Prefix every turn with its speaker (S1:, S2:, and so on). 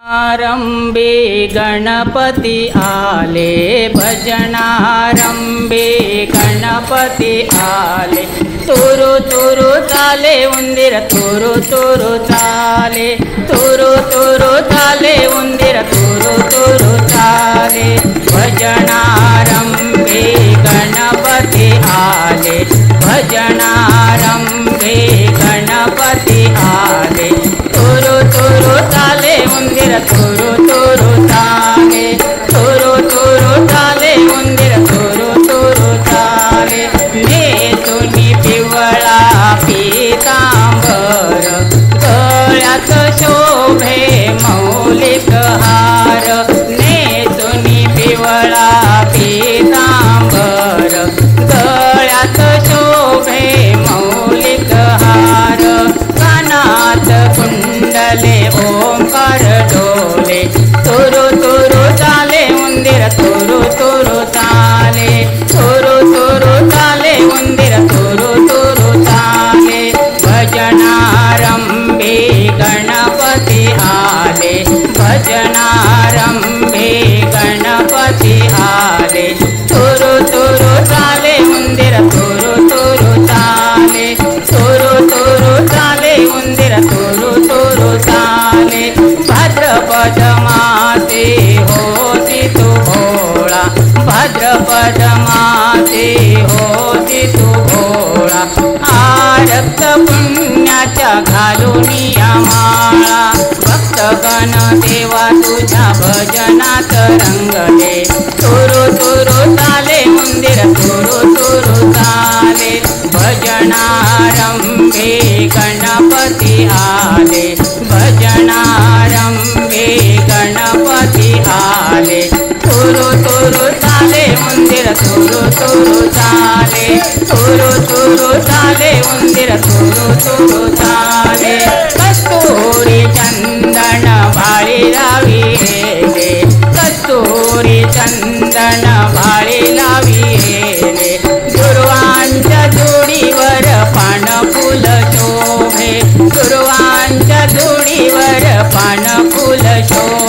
S1: आरंभे गणपती आले, भजनारंभे गणपती आले। तुरु तुरु चाले उंदीर, तुरु तुरु चाले, तुरु तुरु चाले उंदीर, तुरु तुरु चाले। भजनारंभे गणपती आले, भजनारंभे गणपती आले। तुरु तुरु चाले उंदीर, तुरु तुरु चाले, तुरु तुरु चाले उंदीर, तुरु तुरु चाले। नेसुनी पिवळा पीतांबर, गळ्यात शोभे मौलिक हार। नेसुनी पिवळा पीतांबर, गळ्यात शोभे मौलिक हार। कानात कुंडले ओंकार डोले, तुरु तुरु चाले उंदीर, तुरु तुरु चाले, तुरु तुरु चाले उंदीर, तुरु तुरु चाले। भजनारंभे गणपती आले, भजनारंभे गणपती आले। तुरु तुरु चाले उंदीर, तुरु तुरु चाले, तुरु तुरु चाले उंदीर, तुरु तुरु चाले। भाद्रपद मासे होती तू भोळा, भाद्रपद मासे होती तू भोळा। आरक्त पुण्याच्या घालुनिया माळा, भक्तगण देवा तुझ्या भजनात रंगले। तुरु तुरु चाले उंदीर, तुरु तुरु चाले। भजनारंभे गणपती आले, भजनारंभे गणपती आले। तुरु तुरु चाले उंदीर, तुरु तुरु चाले, तुरु तुरु चाले उंदीर, तुरु तुरु चाले। कस्तुरी चंदन भाळी लावी रे, कस्तुरी चंदन भाळी लावी रे। दुर्वांच्या जोडीवर पानफुल शोभे, दुर्वांच्या जोडीवर पानफुल शोभे।